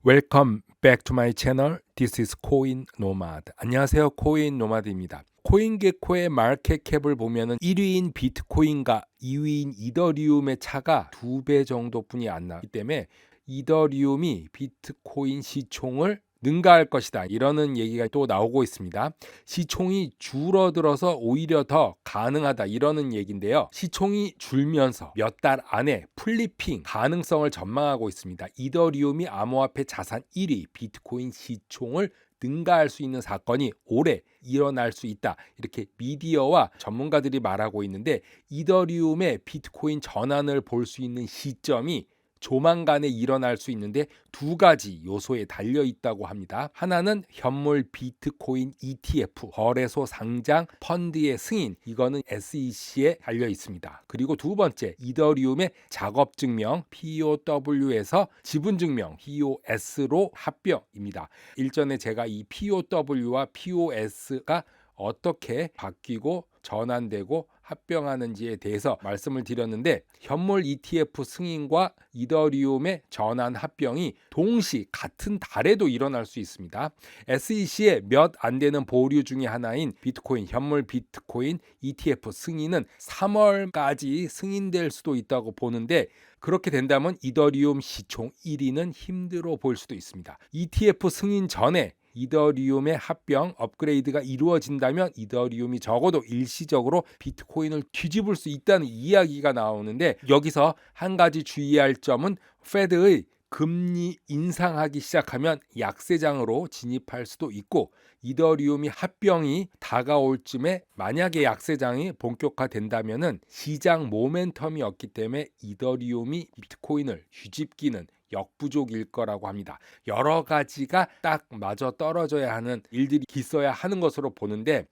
Welcome back to my channel. This is 코인 노마드. 안녕하세요. 코인 노마드입니다. 코인게코의 마켓캡을 보면은 1위인 비트코인과 2위인 이더리움의 차가 2배 정도뿐이 안 나기 때문에 이더리움이 비트코인 시총을 능가할 것이다. 이러는 얘기가 또 나오고 있습니다. 시총이 줄어들어서 오히려 더 가능하다. 이러는 얘기인데요. 시총이 줄면서 몇 달 안에 플리핑 가능성을 전망하고 있습니다. 이더리움이 암호화폐 자산 1위, 비트코인 시총을 능가할 수 있는 사건이 올해 일어날 수 있다. 이렇게 미디어와 전문가들이 말하고 있는데 이더리움의 비트코인 전환을 볼 수 있는 시점이 조만간에 일어날 수 있는데 두 가지 요소에 달려 있다고 합니다. 하나는 현물 비트코인 ETF 거래소 상장 펀드의 승인, 이거는 SEC에 달려 있습니다. 그리고 두 번째, 이더리움의 작업 증명 POW에서 지분 증명 POS로 합병입니다. 일전에 제가 이 POW와 POS가 어떻게 바뀌고 전환되고 합병하는지에 대해서 말씀을 드렸는데, 현물 ETF 승인과 이더리움의 전환 합병이 동시 같은 달에도 일어날 수 있습니다. SEC의 몇 안 되는 보류 중에 하나인 비트코인, 현물 비트코인 ETF 승인은 3월까지 승인될 수도 있다고 보는데, 그렇게 된다면 이더리움 시총 1위는 힘들어 보일 수도 있습니다. ETF 승인 전에 이더리움의 합병 업그레이드가 이루어진다면 이더리움이 적어도 일시적으로 비트코인을 뒤집을 수 있다는 이야기가 나오는데, 여기서 한 가지 주의할 점은 페드의 금리 인상하기 시작하면 약세장으로 진입할 수도 있고, 이더리움이 합병이 다가올 쯤에 만약에 약세장이 본격화된다면은 시장 모멘텀이 없기 때문에 이더리움이 비트코인을 뒤집기는 역부족일 거라고 합니다. 여러 가지가 딱 맞아 떨어져야 하는 일들이 있어야 하는 것으로 보는데,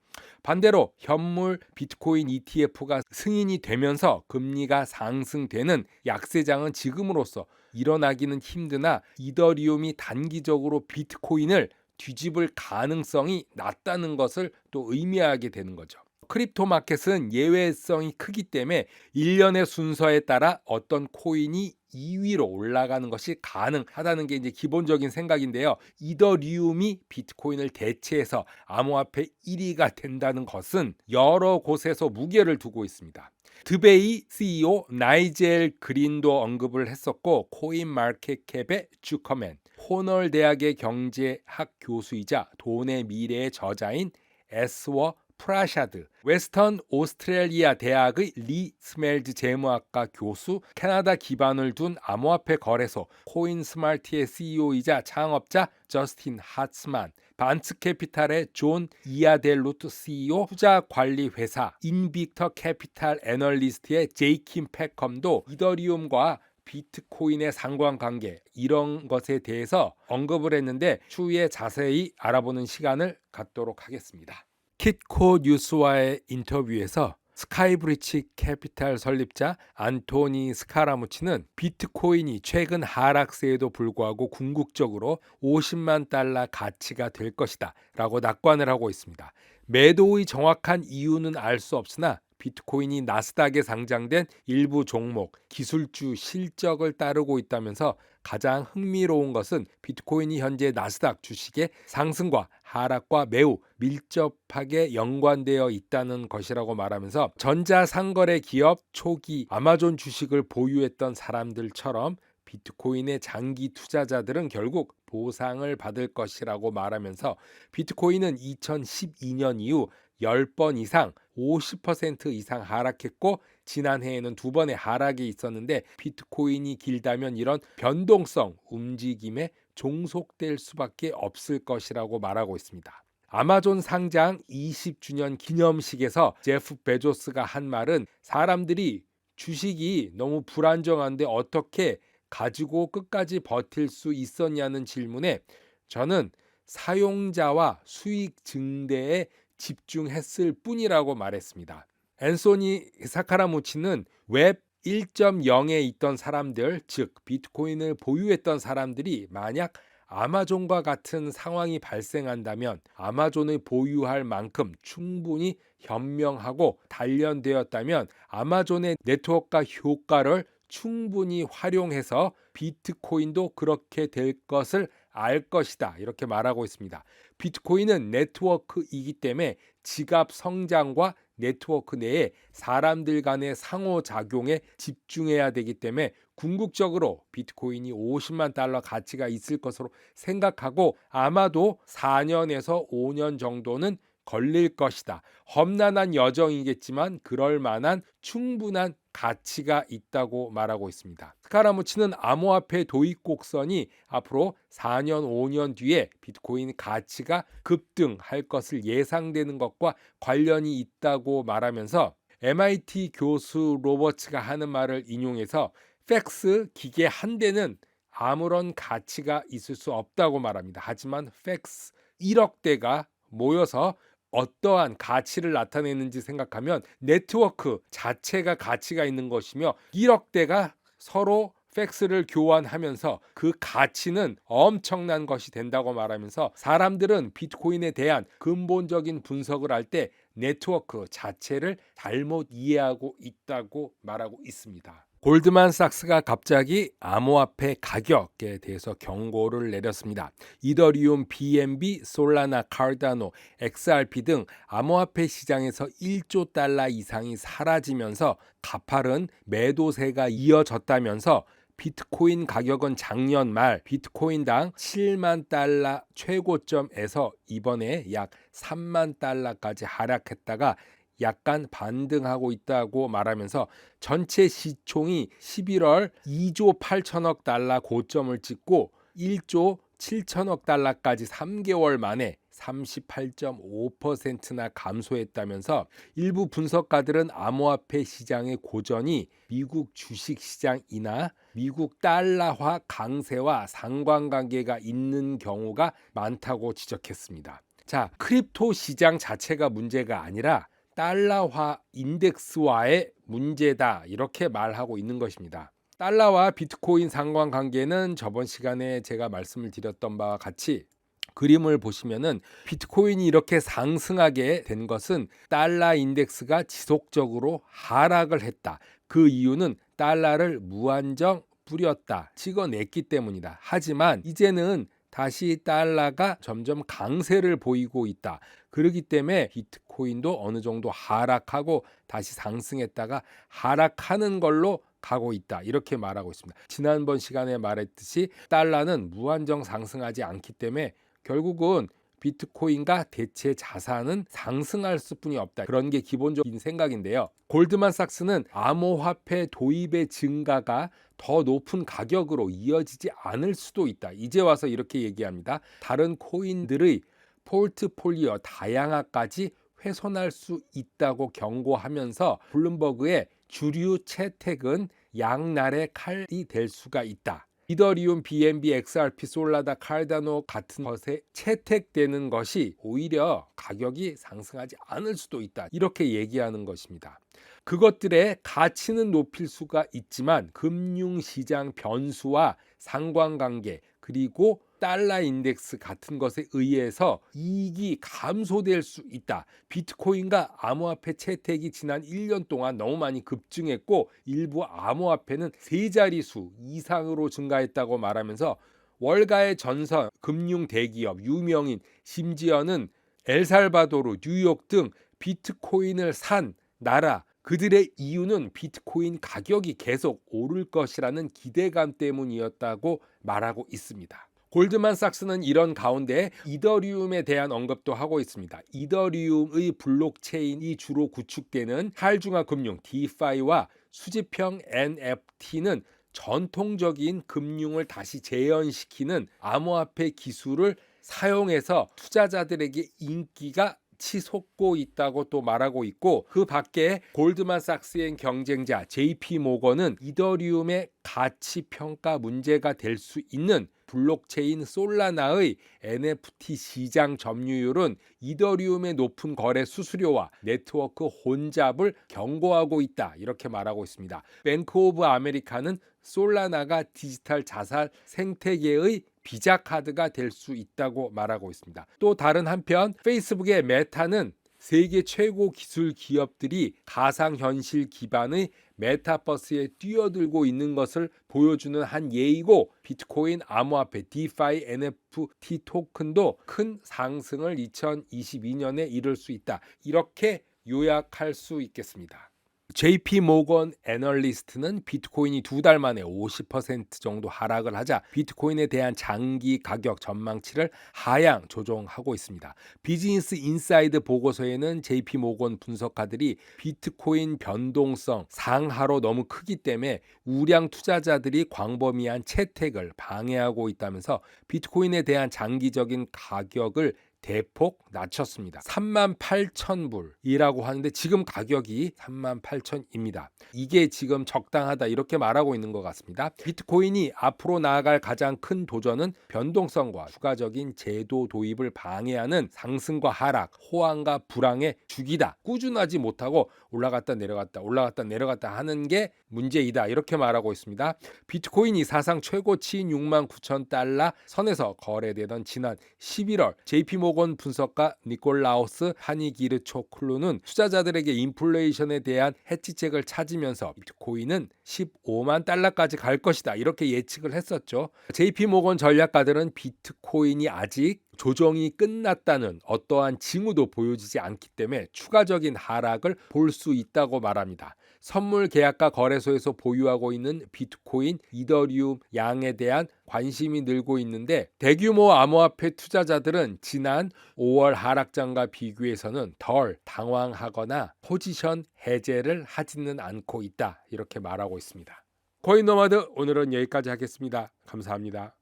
반대로 현물 비트코인 ETF가 승인이 되면서 금리가 상승되는 약세장은 지금으로서 일어나기는 힘드나 이더리움이 단기적으로 비트코인을 뒤집을 가능성이 낮다는 것을 또 의미하게 되는 거죠. 크립토 마켓은 예외성이 크기 때문에 일련의 순서에 따라 어떤 코인이 2위로 올라가는 것이 가능하다는 게 이제 기본적인 생각인데요. 이더리움이 비트코인을 대체해서 암호화폐 1위가 된다는 것은 여러 곳에서 무게를 두고 있습니다. 드베이 CEO 나이젤 그린도 언급을 했었고, 코인마켓캡의 주커맨, 코널 대학의 경제학 교수이자 돈의 미래의 저자인 에스워 프라샤드, 웨스턴 오스트레일리아 대학의 리 스멜즈 재무학과 교수, 캐나다 기반을 둔 암호화폐 거래소 코인스마트의 CEO이자 창업자 저스틴 하츠만, 반츠 캐피탈의 존 이아델루트 CEO, 투자 관리 회사 인빅터 캐피탈 애널리스트의 제이킴 패컴도 이더리움과 비트코인의 상관관계, 이런 것에 대해서 언급을 했는데 추후에 자세히 알아보는 시간을 갖도록 하겠습니다. 킷코 뉴스와의 인터뷰에서 스카이브리치 캐피탈 설립자 안토니 스카라무치는 비트코인이 최근 하락세에도 불구하고 궁극적으로 50만 달러 가치가 될 것이다 라고 낙관을 하고 있습니다. 매도의 정확한 이유는 알 수 없으나 비트코인이 나스닥에 상장된 일부 종목, 기술주 실적을 따르고 있다면서 가장 흥미로운 것은 비트코인이 현재 나스닥 주식의 상승과 하락과 매우 밀접하게 연관되어 있다는 것이라고 말하면서, 전자상거래 기업 초기 아마존 주식을 보유했던 사람들처럼 비트코인의 장기 투자자들은 결국 보상을 받을 것이라고 말하면서, 비트코인은 2012년 이후 10번 이상 50% 이상 하락했고 지난해에는 2번의 하락이 있었는데, 비트코인이 길다면 이런 변동성 움직임에 종속될 수밖에 없을 것이라고 말하고 있습니다. 아마존 상장 20주년 기념식에서 제프 베조스가 한 말은, 사람들이 주식이 너무 불안정한데 어떻게 가지고 끝까지 버틸 수 있었냐는 질문에 저는 사용자와 수익 증대에 집중했을 뿐이라고 말했습니다. 앤소니 사카라무치는 웹 1.0에 있던 사람들, 즉 비트코인을 보유했던 사람들이 만약 아마존과 같은 상황이 발생한다면 아마존을 보유할 만큼 충분히 현명하고 단련되었다면 아마존의 네트워크가 효과를 충분히 활용해서 비트코인도 그렇게 될 것을 알 것이다. 이렇게 말하고 있습니다. 비트코인은 네트워크이기 때문에 지갑 성장과 네트워크 내에 사람들 간의 상호작용에 집중해야 되기 때문에 궁극적으로 비트코인이 50만 달러 가치가 있을 것으로 생각하고 아마도 4년에서 5년 정도는 걸릴 것이다. 험난한 여정이겠지만 그럴 만한 충분한 가치가 있다고 말하고 있습니다. 스카라무치는 암호화폐 도입 곡선이 앞으로 4년, 5년 뒤에 비트코인 가치가 급등할 것을 예상되는 것과 관련이 있다고 말하면서 MIT 교수 로버츠가 하는 말을 인용해서 팩스 기계 한 대는 아무런 가치가 있을 수 없다고 말합니다. 하지만 팩스 1억 대가 모여서 어떠한 가치를 나타내는지 생각하면 네트워크 자체가 가치가 있는 것이며 1억 대가 서로 팩스를 교환하면서 그 가치는 엄청난 것이 된다고 말하면서 사람들은 비트코인에 대한 근본적인 분석을 할 때 네트워크 자체를 잘못 이해하고 있다고 말하고 있습니다. 골드만삭스가 갑자기 암호화폐 가격에 대해서 경고를 내렸습니다. 이더리움, BNB, 솔라나, 카르다노, XRP 등 암호화폐 시장에서 1조 달러 이상이 사라지면서 가파른 매도세가 이어졌다면서 비트코인 가격은 작년 말 비트코인당 7만 달러 최고점에서 이번에 약 3만 달러까지 하락했다가 약간 반등하고 있다고 말하면서 전체 시총이 11월 2조 8천억 달러 고점을 찍고 1조 7천억 달러까지 3개월 만에 38.5%나 감소했다면서 일부 분석가들은 암호화폐 시장의 고전이 미국 주식시장이나 미국 달러화 강세와 상관관계가 있는 경우가 많다고 지적했습니다. 자, 크립토 시장 자체가 문제가 아니라 달러화 인덱스화의 문제다 이렇게 말하고 있는 것입니다. 달러와 비트코인 상관관계는 저번 시간에 제가 말씀을 드렸던 바와 같이 그림을 보시면은 비트코인이 이렇게 상승하게 된 것은 달러 인덱스가 지속적으로 하락을 했다. 그 이유는 달러를 무한정 뿌렸다, 찍어냈기 때문이다. 하지만 이제는 다시 달러가 점점 강세를 보이고 있다. 그렇기 때문에 비트코인도 어느 정도 하락하고 다시 상승했다가 하락하는 걸로 가고 있다. 이렇게 말하고 있습니다. 지난번 시간에 말했듯이 달러는 무한정 상승하지 않기 때문에 결국은 비트코인과 대체 자산은 상승할 수뿐이 없다. 그런 게 기본적인 생각인데요. 골드만삭스는 암호화폐 도입의 증가가 더 높은 가격으로 이어지지 않을 수도 있다. 이제 와서 이렇게 얘기합니다. 다른 코인들의 포트폴리오 다양화까지 훼손할 수 있다고 경고하면서 블룸버그의 주류 채택은 양날의 칼이 될 수가 있다. 이더리움, BNB, XRP, 솔라나, 카르다노 같은 것에 채택되는 것이 오히려 가격이 상승하지 않을 수도 있다. 이렇게 얘기하는 것입니다. 그것들의 가치는 높일 수가 있지만 금융시장 변수와 상관관계 그리고 달러 인덱스 같은 것에 의해서 이익이 감소될 수 있다. 비트코인과 암호화폐 채택이 지난 1년 동안 너무 많이 급증했고 일부 암호화폐는 세 자릿수 이상으로 증가했다고 말하면서 월가의 전선, 금융 대기업, 유명인, 심지어는 엘살바도르, 뉴욕 등 비트코인을 산 나라 그들의 이유는 비트코인 가격이 계속 오를 것이라는 기대감 때문이었다고 말하고 있습니다. 골드만삭스는 이런 가운데 이더리움에 대한 언급도 하고 있습니다. 이더리움의 블록체인이 주로 구축되는 탈중앙 금융 DeFi와 수집형 NFT는 전통적인 금융을 다시 재현시키는 암호화폐 기술을 사용해서 투자자들에게 인기가 치솟고 있다고 또 말하고 있고 그 밖에 골드만삭스의 경쟁자 JP 모건은 이더리움의 가치 평가 문제가 될 수 있는 블록체인 솔라나의 NFT 시장 점유율은 이더리움의 높은 거래 수수료와 네트워크 혼잡을 경고하고 있다. 이렇게 말하고 있습니다. 뱅크 오브 아메리카는 솔라나가 디지털 자산 생태계의 비자 카드가 될 수 있다고 말하고 있습니다. 또 다른 한편 페이스북의 메타는 세계 최고 기술 기업들이 가상현실 기반의 메타버스에 뛰어들고 있는 것을 보여주는 한 예이고, 비트코인 암호화폐 DeFi NFT 토큰도 큰 상승을 2022년에 이룰 수 있다. 이렇게 요약할 수 있겠습니다. JP 모건 애널리스트는 비트코인이 2달 만에 50% 정도 하락을 하자 비트코인에 대한 장기 가격 전망치를 하향 조정하고 있습니다. 비즈니스 인사이드 보고서에는 JP 모건 분석가들이 비트코인 변동성 상하로 너무 크기 때문에 우량 투자자들이 광범위한 채택을 방해하고 있다면서 비트코인에 대한 장기적인 가격을 대폭 낮췄습니다. 38,000불이라고 하는데 지금 가격이 38,000입니다. 이게 지금 적당하다 이렇게 말하고 있는 것 같습니다. 비트코인이 앞으로 나아갈 가장 큰 도전은 변동성과 추가적인 제도 도입을 방해하는 상승과 하락, 호황과 불황의 주기다. 꾸준하지 못하고 올라갔다 내려갔다 하는 게 문제이다. 이렇게 말하고 있습니다. 비트코인이 사상 최고치인 69,000달러 선에서 거래되던 지난 11월 JP모건 분석가 니콜라우스 하니기르초클루는 투자자들에게 인플레이션에 대한 해치책을 찾으면서 비트코인은 15만 달러까지 갈 것이다. 이렇게 예측을 했었죠. JP모건 전략가들은 비트코인이 아직 조정이 끝났다는 어떠한 징후도 보여지지 않기 때문에 추가적인 하락을 볼 수 있다고 말합니다. 선물 계약과 거래소에서 보유하고 있는 비트코인, 이더리움 양에 대한 관심이 늘고 있는데 대규모 암호화폐 투자자들은 지난 5월 하락장과 비교해서는 덜 당황하거나 포지션 해제를 하지는 않고 있다. 이렇게 말하고 있습니다. 코인 노마드 오늘은 여기까지 하겠습니다. 감사합니다.